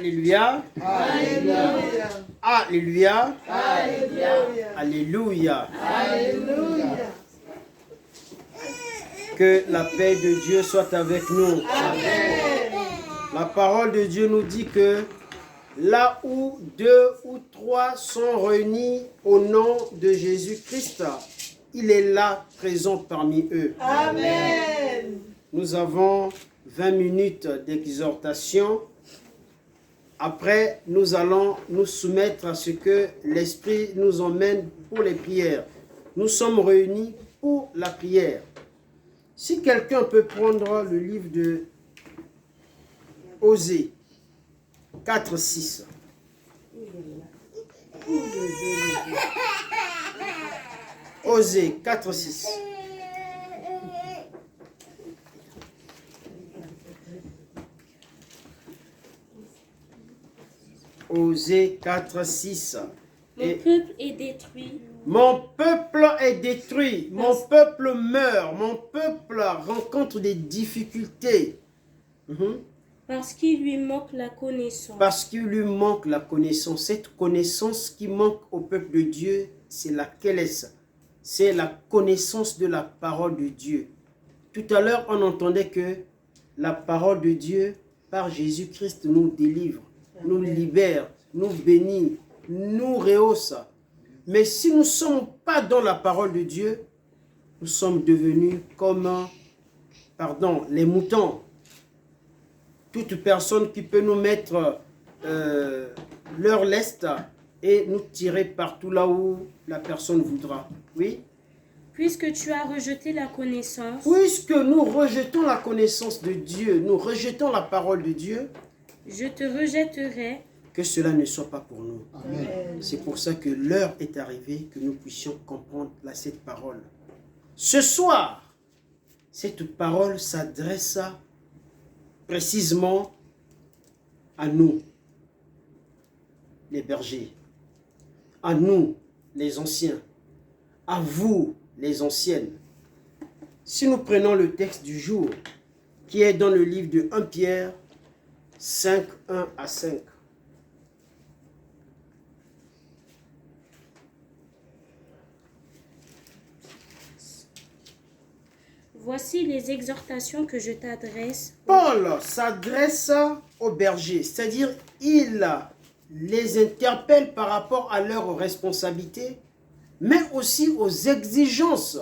Alléluia. Alléluia. Alléluia. Alléluia. Alléluia. Alléluia. Que la paix de Dieu soit avec nous. Amen. La parole de Dieu nous dit que là où 2 ou 3 sont réunis au nom de Jésus-Christ, il est là présent parmi eux. Amen. Nous avons 20 minutes d'exhortation. Après, nous allons nous soumettre à ce que l'Esprit nous emmène pour les prières. Nous sommes réunis pour la prière. Si quelqu'un peut prendre le livre de Osée 4:6. Osée 4:6. Osée 4:6. Mon peuple est détruit. Mon peuple est détruit, mon peuple meurt, mon peuple rencontre des difficultés. Parce qu'il lui manque la connaissance. Parce qu'il lui manque la connaissance. Cette connaissance qui manque au peuple de Dieu, c'est laquelle est-ce? C'est la connaissance de la parole de Dieu. Tout à l'heure, on entendait que la parole de Dieu, par Jésus-Christ, nous délivre, nous libère, nous bénit, nous rehausse. Mais si nous ne sommes pas dans la parole de Dieu, nous sommes devenus comme, les moutons. Toute personne qui peut nous mettre leur lest et nous tirer partout là où la personne voudra. Oui? Puisque tu as rejeté la connaissance, Puisque nous rejetons la connaissance de Dieu, nous rejetons la parole de Dieu, je te rejetterai. que cela ne soit pas pour nous. Amen. C'est pour ça que l'heure est arrivée que nous puissions comprendre cette parole. Ce soir, cette parole s'adresse précisément à nous, les bergers, à nous, les anciens, à vous, les anciennes. Si nous prenons le texte du jour, qui est dans le livre de 1 Pierre 5, 1 à 5. Voici les exhortations que je t'adresse. Paul s'adresse aux bergers, c'est-à-dire il les interpelle par rapport à leurs responsabilités, mais aussi aux exigences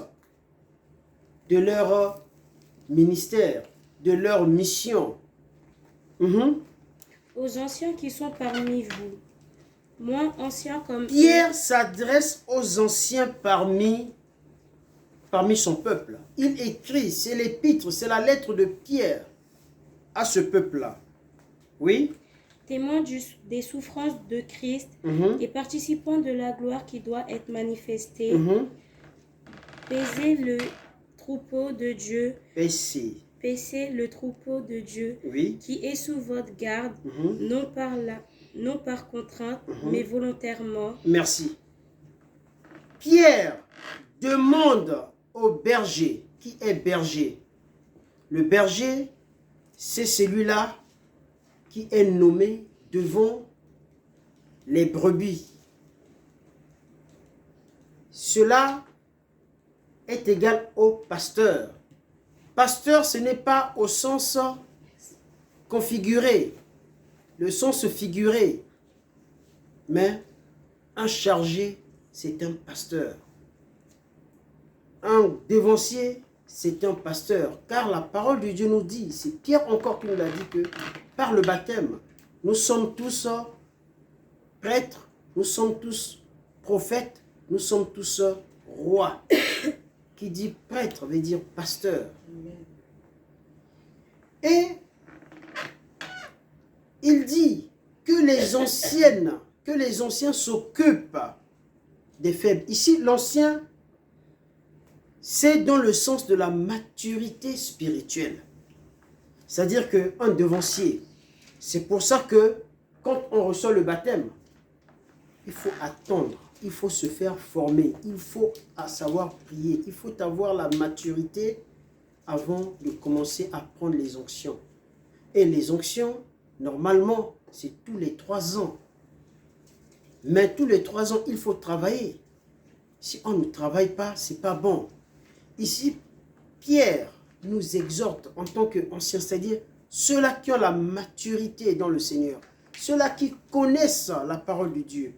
de leur ministère, de leur mission. Aux anciens qui sont parmi vous, moins anciens comme Pierre s'adresse aux anciens parmi son peuple. Il écrit, c'est l'épître, c'est la lettre de Pierre à ce peuple-là. Oui? témoins des souffrances de Christ et participants de la gloire qui doit être manifestée. Paissez le troupeau de Dieu. Paissez le troupeau de Dieu, Oui. qui est sous votre garde, non par contrainte, mais volontairement. Merci. Pierre demande au berger. Qui est berger? Le berger, c'est celui-là qui est nommé devant les brebis. Cela est égal au pasteur. Pasteur, ce n'est pas au sens configuré, le sens figuré, mais un chargé, c'est un pasteur. Un dévancier, c'est un pasteur. Car la parole de Dieu nous dit, c'est Pierre encore qui nous l'a dit, que par le baptême, nous sommes tous prêtres, nous sommes tous prophètes, nous sommes tous rois. Qui dit prêtre veut dire pasteur. Et il dit que les anciens s'occupent des faibles. Ici, l'ancien, c'est dans le sens de la maturité spirituelle. C'est-à-dire qu'un devancier, c'est pour ça que quand on reçoit le baptême, il faut attendre, il faut se faire former, il faut savoir prier, il faut avoir la maturité avant de commencer à prendre les onctions. Et les onctions, normalement, c'est tous les 3 ans. Mais tous les 3 ans, il faut travailler. Si on ne travaille pas, ce n'est pas bon. Ici, Pierre nous exhorte en tant qu'anciens, c'est-à-dire ceux-là qui ont la maturité dans le Seigneur, ceux-là qui connaissent la parole de Dieu,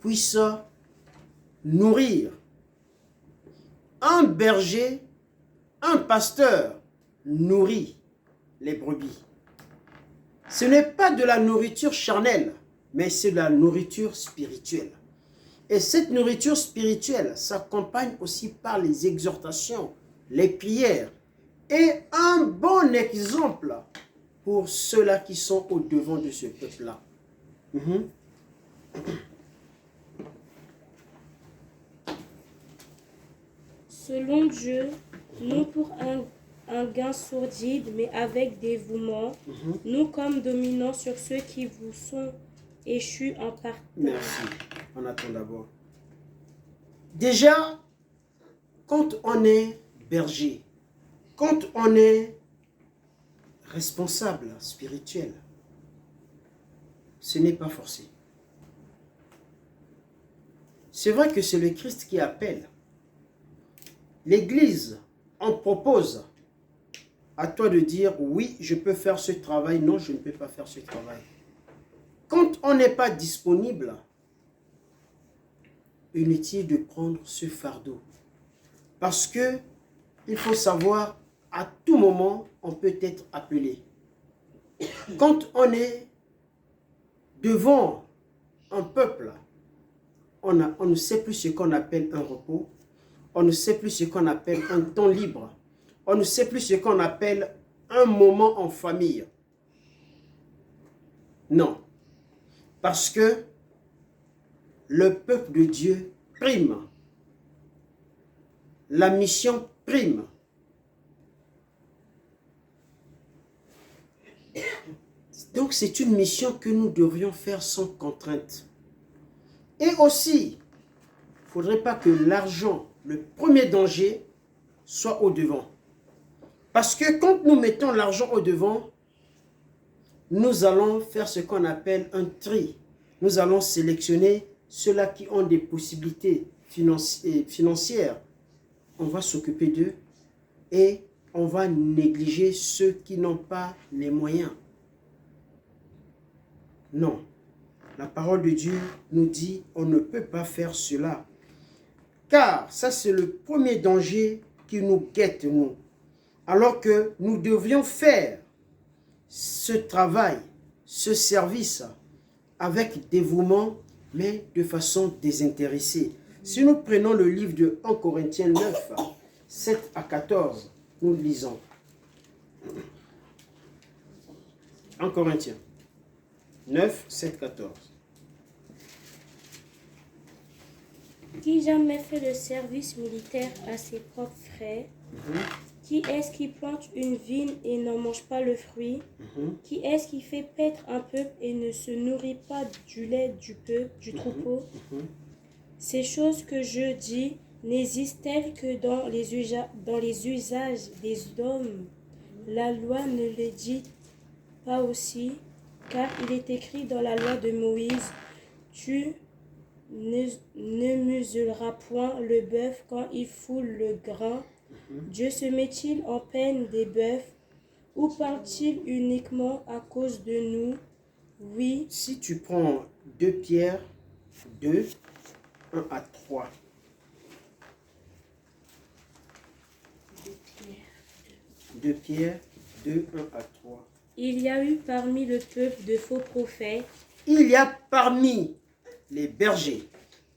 puissent nourrir. Un berger, un pasteur nourrit les brebis. Ce n'est pas de la nourriture charnelle, mais c'est de la nourriture spirituelle. Et cette nourriture spirituelle s'accompagne aussi par les exhortations, les prières et un bon exemple pour ceux-là qui sont au devant de ce peuple-là. Selon Dieu, non pour un gain sordide, mais avec dévouement, nous comme dominants sur ceux qui vous sont échus en partage. Merci. On attend d'abord. Déjà, quand on est berger, quand on est responsable spirituel, ce n'est pas forcé. C'est vrai que c'est le Christ qui appelle. L'Église en propose. À toi de dire oui, je peux faire ce travail, non, je ne peux pas faire ce travail. Quand on n'est pas disponible, inutile de prendre ce fardeau. Parce que il faut savoir, à tout moment, on peut être appelé. Quand on est devant un peuple, on ne sait plus ce qu'on appelle un repos, on ne sait plus ce qu'on appelle un temps libre, on ne sait plus ce qu'on appelle un moment en famille. Non. Parce que le peuple de Dieu prime. La mission prime. Donc c'est une mission que nous devrions faire sans contrainte. Et aussi, il ne faudrait pas que l'argent, le premier danger, soit au devant. Parce que quand nous mettons l'argent au devant, nous allons faire ce qu'on appelle un tri. Nous allons sélectionner ceux-là qui ont des possibilités financières. On va s'occuper d'eux et on va négliger ceux qui n'ont pas les moyens. Non. La parole de Dieu nous dit on ne peut pas faire cela. Car ça c'est le premier danger qui nous guette nous. Alors que nous devions faire ce travail, ce service avec dévouement, mais de façon désintéressée. Si nous prenons le livre de 1 Corinthiens 9, 7 à 14, nous lisons. 1 Corinthiens 9, 7, 14. Qui jamais fait le service militaire à ses propres frais? Qui est-ce qui plante une vigne et n'en mange pas le fruit? Qui est-ce qui fait paître un peuple et ne se nourrit pas du lait du troupeau? Ces choses que je dis n'existent-elles que dans les usages des hommes? La loi ne les dit pas aussi, car il est écrit dans la loi de Moïse, tu ne muselleras point le bœuf quand il foule le grain. Dieu se met-il en peine des bœufs ou parle-t-il uniquement à cause de nous? Oui. Si tu prends 2 Pierre 2, 1 à 3. 2 Pierre 2, 1 à 3. Il y a eu parmi le peuple de faux prophètes. Il y a parmi les bergers,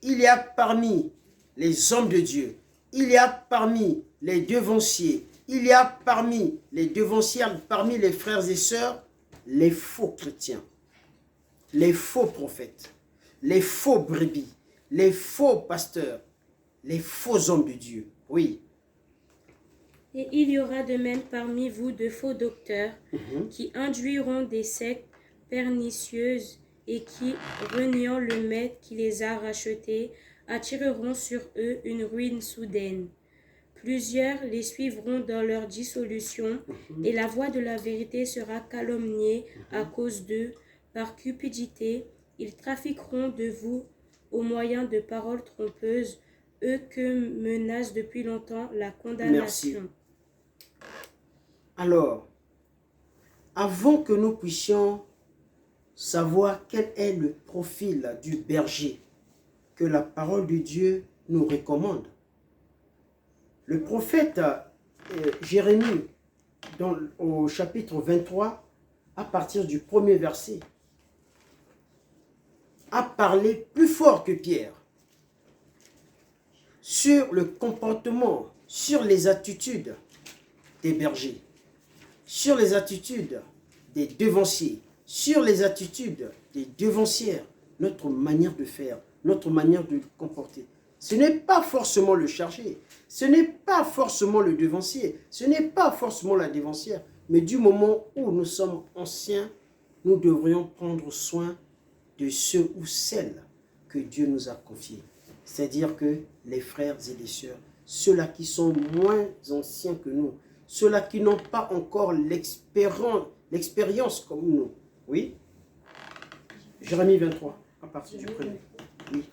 il y a parmi les hommes de Dieu, il y a parmi les devanciers, il y a parmi les devancières, parmi les frères et sœurs, les faux chrétiens, les faux prophètes, les faux brebis, les faux pasteurs, les faux hommes de Dieu. Oui. Et il y aura de même parmi vous de faux docteurs qui induiront des sectes pernicieuses et qui, reniant le maître qui les a rachetés, attireront sur eux une ruine soudaine. Plusieurs les suivront dans leur dissolution et la voix de la vérité sera calomniée à cause d'eux, par cupidité, ils trafiqueront de vous au moyen de paroles trompeuses, eux que menace depuis longtemps la condamnation. Merci. Alors, avant que nous puissions savoir quel est le profil du berger que la parole de Dieu nous recommande, le prophète Jérémie, au chapitre 23, à partir du premier verset, a parlé plus fort que Pierre sur le comportement, sur les attitudes des bergers, sur les attitudes des devanciers, sur les attitudes des devancières, notre manière de faire, notre manière de comporter. Ce n'est pas forcément le chargé, ce n'est pas forcément le devancier, ce n'est pas forcément la devancière, mais du moment où nous sommes anciens, nous devrions prendre soin de ceux ou celles que Dieu nous a confiés. C'est-à-dire que les frères et les sœurs, ceux-là qui sont moins anciens que nous, ceux-là qui n'ont pas encore l'expérience comme nous. Oui? Jérémie 23, à partir du premier. Oui.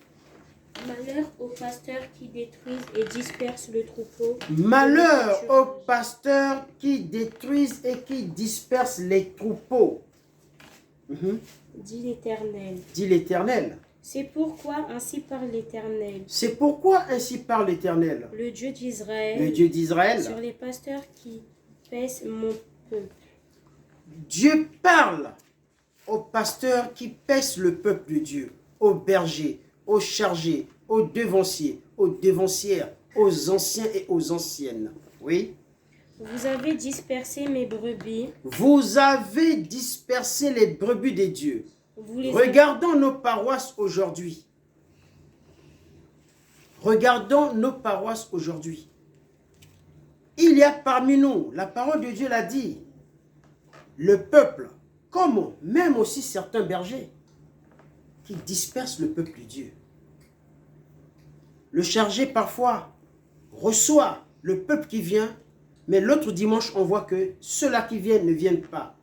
Malheur aux pasteurs qui détruisent et dispersent le troupeau. Malheur aux pasteurs qui détruisent et qui dispersent les troupeaux. Dit l'Éternel. Dit l'Éternel. C'est pourquoi ainsi parle l'Éternel. C'est pourquoi ainsi parle l'Éternel. Le Dieu d'Israël. Le Dieu d'Israël. Sur les pasteurs qui paissent mon peuple. Dieu parle aux pasteurs qui paissent le peuple de Dieu, aux bergers, aux chargés, aux devanciers, aux devancières, aux anciens et aux anciennes. Oui. Vous avez dispersé mes brebis. Vous avez dispersé les brebis des dieux. Regardons nos paroisses aujourd'hui. Regardons nos paroisses aujourd'hui. Il y a parmi nous, la parole de Dieu l'a dit, le peuple, comme même aussi certains bergers, qui dispersent le peuple de Dieu. Le chargé parfois reçoit le peuple qui vient, mais l'autre dimanche, on voit que ceux-là qui viennent ne viennent pas.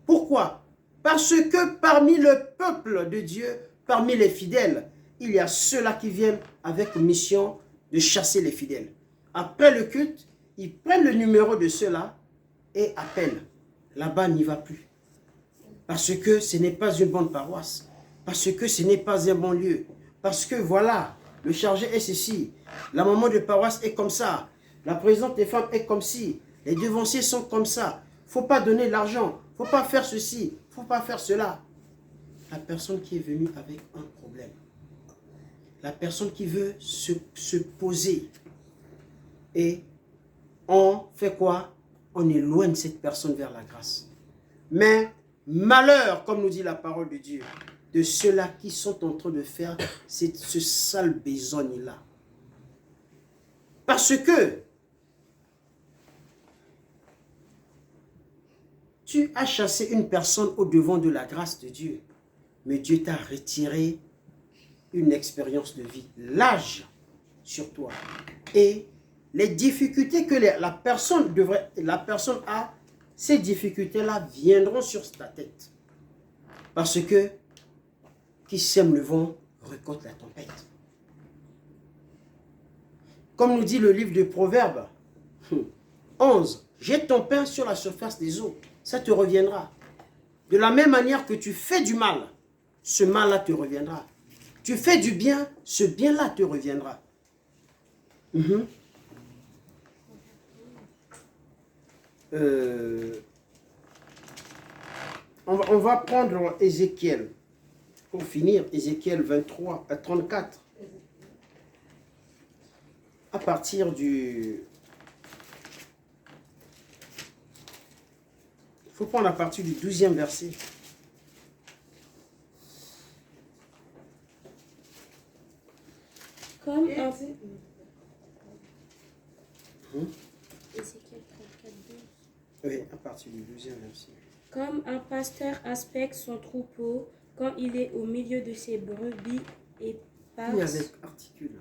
Pourquoi? Parce que parmi le peuple de Dieu, parmi les fidèles, il y a ceux-là qui viennent avec mission de chasser les fidèles. Après le culte, ils prennent le numéro de ceux-là et appellent. Là-bas, n'y va plus. Parce que ce n'est pas une bonne paroisse. Parce que ce n'est pas un bon lieu. Parce que voilà, le chargé est ceci. La maman de paroisse est comme ça. La présidente des femmes est comme ci. Les devanciers sont comme ça. Il ne faut pas donner l'argent. Il ne faut pas faire ceci. Il ne faut pas faire cela. La personne qui est venue avec un problème. La personne qui veut se poser. Et on fait quoi? On éloigne cette personne vers la grâce. Mais malheur, comme nous dit la parole de Dieu, de ceux-là qui sont en train de faire ce sale besogne-là. Parce que tu as chassé une personne au devant de la grâce de Dieu, mais Dieu t'a retiré une expérience de vie, l'âge sur toi. Et les difficultés que la personne a, ces difficultés-là viendront sur ta tête. Parce que qui sème le vent récolte la tempête. Comme nous dit le livre de Proverbes 11, jette ton pain sur la surface des eaux, ça te reviendra. De la même manière que tu fais du mal, ce mal-là te reviendra. Tu fais du bien, ce bien-là te reviendra. On va prendre Ézéchiel. Pour finir, Ézéchiel 23 à 34. À partir du... Il faut prendre à partir du 12e verset. Comme un... Ézéchiel 34, 12. Oui, à partir du 12e verset. Comme un pasteur inspecte son troupeau quand il est au milieu de ses brebis et passe... Oui, avec articule.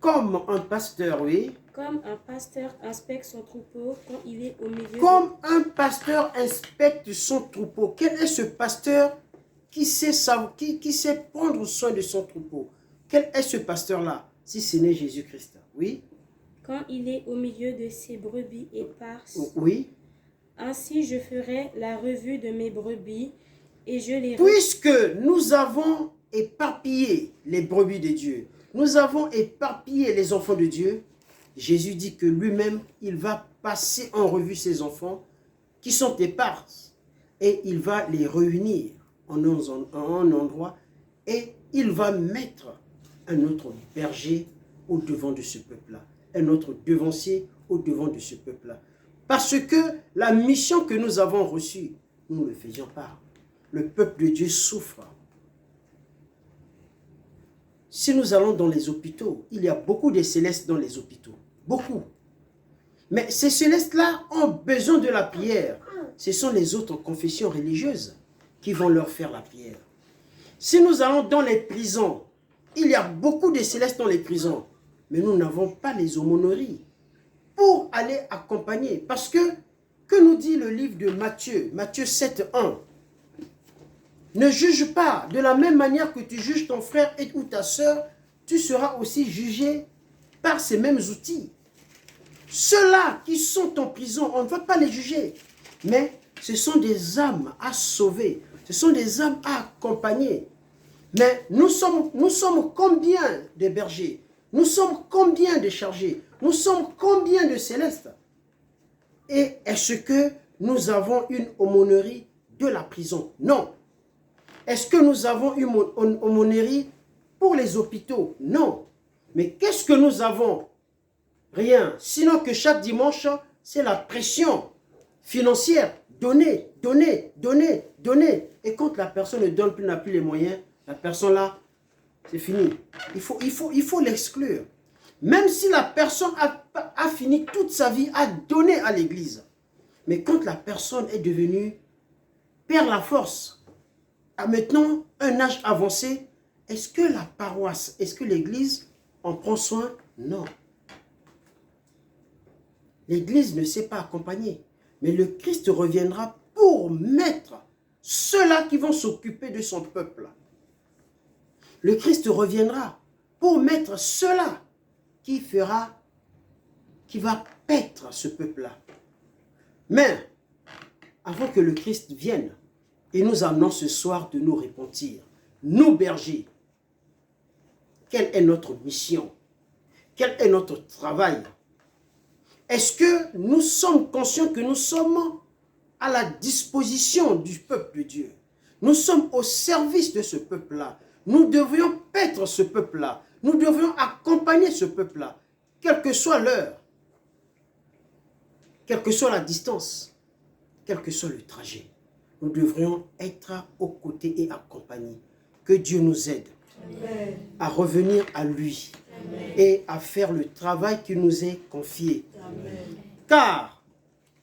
Comme un pasteur, oui. Comme un pasteur inspecte son troupeau quand il est au milieu... Comme un pasteur inspecte son troupeau. Quel est ce pasteur qui sait prendre soin de son troupeau. Quel est ce pasteur-là, si ce n'est Jésus-Christ? Oui. Quand il est au milieu de ses brebis éparses, Oui. ainsi je ferai la revue de mes brebis et je les... Puisque nous avons éparpillé les brebis de Dieu, nous avons éparpillé les enfants de Dieu, Jésus dit que lui-même, il va passer en revue ses enfants qui sont éparses et il va les réunir en un endroit et il va mettre un autre berger au devant de ce peuple-là, un autre devancier au devant de ce peuple-là. Parce que la mission que nous avons reçue, nous ne le faisions pas. Le peuple de Dieu souffre. Si nous allons dans les hôpitaux, il y a beaucoup de célestes dans les hôpitaux. Beaucoup. Mais ces célestes-là ont besoin de la prière. Ce sont les autres confessions religieuses qui vont leur faire la prière. Si nous allons dans les prisons, il y a beaucoup de célestes dans les prisons. Mais nous n'avons pas les aumôneries pour aller accompagner. Parce que nous dit le livre de Matthieu, Matthieu 7, 1? Ne juge pas. De la même manière que tu juges ton frère ou ta soeur, tu seras aussi jugé par ces mêmes outils. Ceux-là qui sont en prison, on ne va pas les juger. Mais ce sont des âmes à sauver. Ce sont des âmes à accompagner. Mais nous sommes combien de bergers? Nous sommes combien de chargés? Nous sommes combien de célestes? Et est-ce que nous avons une aumônerie de la prison? Non. Est-ce que nous avons une aumônerie pour les hôpitaux? Non. Mais qu'est-ce que nous avons? Rien. Sinon que chaque dimanche, c'est la pression financière. Donner, donner, donner, donner. Et quand la personne ne donne plus, n'a plus les moyens, la personne là, c'est fini. Il faut l'exclure. Même si la personne a fini toute sa vie à donner à l'église. Mais quand la personne est devenue, perd la force, a maintenant un âge avancé, est-ce que la paroisse, est-ce que l'église en prend soin? Non. L'église ne sait pas accompagner. Mais le Christ reviendra pour mettre ceux-là qui vont s'occuper de son peuple. Le Christ reviendra pour mettre ceux-là qui va paître ce peuple-là. Mais, avant que le Christ vienne, et nous amenons ce soir de nous repentir, nous bergers, quelle est notre mission? Quel est notre travail? Est-ce que nous sommes conscients que nous sommes à la disposition du peuple de Dieu? Nous sommes au service de ce peuple-là. Nous devrions paître ce peuple-là. Nous devrions accompagner ce peuple-là, quelle que soit l'heure, quelle que soit la distance, quel que soit le trajet. Nous devrions être aux côtés et accompagner. Que Dieu nous aide à revenir à lui et à faire le travail qui nous est confié. Car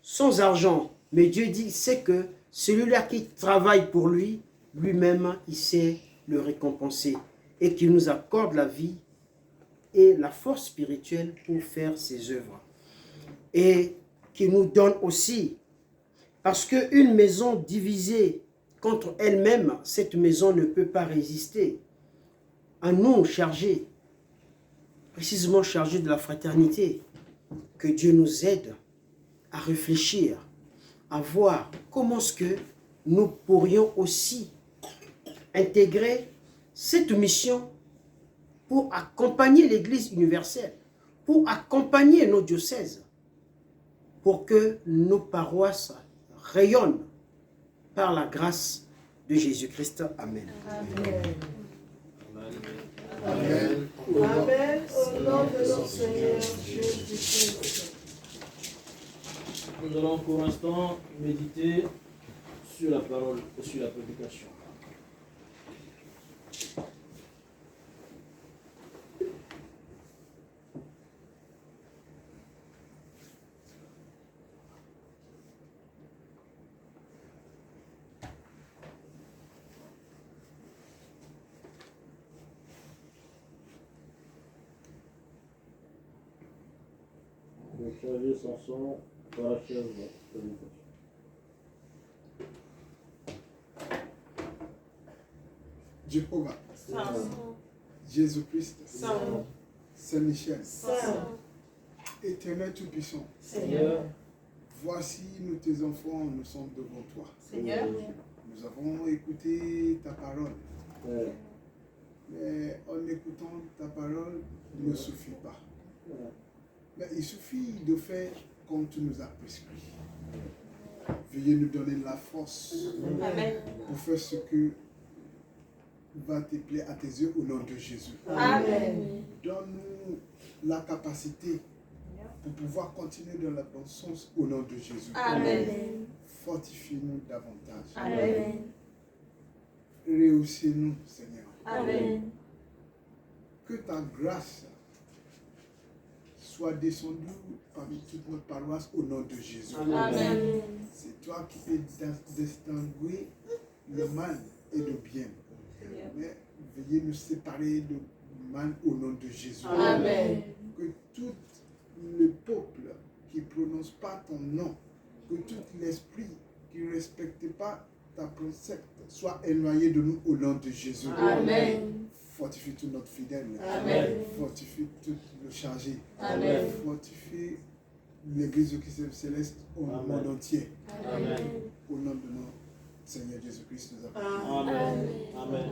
sans argent, mais Dieu dit, c'est que celui-là qui travaille pour lui, lui-même, il sait le récompenser et qu'il nous accorde la vie et la force spirituelle pour faire ses œuvres. Et qui nous donne aussi, parce qu'une maison divisée contre elle-même, cette maison ne peut pas résister. À nous chargés, précisément chargés de la fraternité, que Dieu nous aide à réfléchir, à voir comment est-ce que nous pourrions aussi intégrer cette mission pour accompagner l'Église universelle, pour accompagner nos diocèses, pour que nos paroisses rayonnent par la grâce de Jésus-Christ. Amen. Amen. Amen. Amen. Au nom de notre Seigneur Jésus-Christ. Nous allons pour l'instant méditer sur la parole et sur la prédication. Le clavier Samson par la chaise de prédication. Jéhovah, Saint, Jésus-Christ, Saint, Saint-Michel, Saint, Éternel Tout-Puissant, Seigneur, voici nous tes enfants, nous sommes devant toi. Seigneur, Nous avons écouté ta parole. Mais en écoutant ta parole ne suffit pas. Mais il suffit de faire comme tu nous as prescrit. Veuillez nous donner la force Amen, pour faire ce que va te plaire à tes yeux au nom de Jésus. Amen, Donne-nous la capacité pour pouvoir continuer dans le bon sens au nom de Jésus. Amen, Fortifie-nous davantage. Amen, Réussissez-nous, Seigneur. Amen, Que ta grâce soit descendue parmi toute notre paroisse au nom de Jésus. Amen, C'est toi qui fais distinguer le mal et le bien. Mais veuillez nous séparer du mal au nom de Jésus. Amen, Que tout le peuple qui ne prononce pas ton nom, que tout l'esprit qui ne respecte pas ta précepte soit éloigné de nous au nom de Jésus. Amen, Fortifie tout notre fidèle. Amen. Fortifie tout le chargé. Amen. Fortifie l'église du Christ céleste au monde entier. Amen, Au nom de notre Seigneur Jésus-Christ, nous avons. Amen. Amen.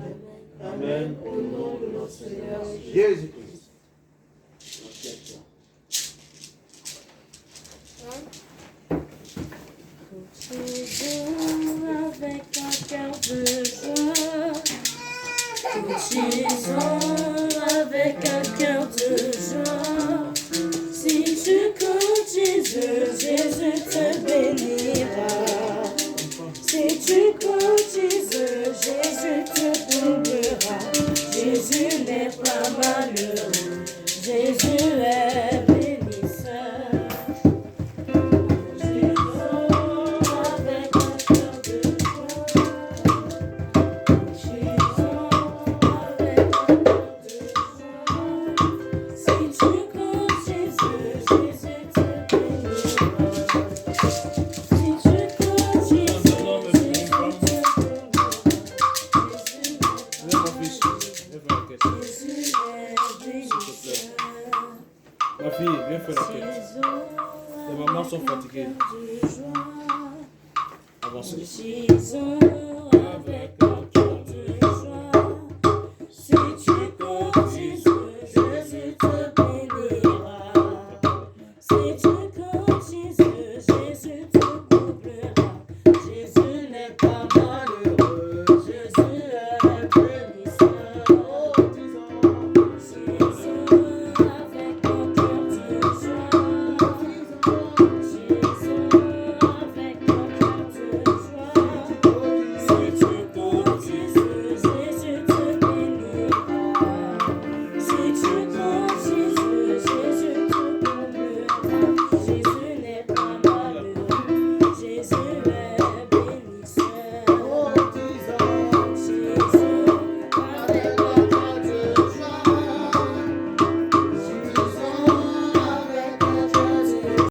Amen. au nom de notre Seigneur Jésus-Christ. Toujours avec un cœur de joie. Continuons avec un cœur de joie. Si tu comptes Jésus, Jésus te bénira. Si tu comptes Jésus, Jésus te comblera. Jésus n'est pas malheureux, Jésus est bénisseur. Ma fille, viens faire la quête. Les mamans sont fatiguées. Avancez. Avec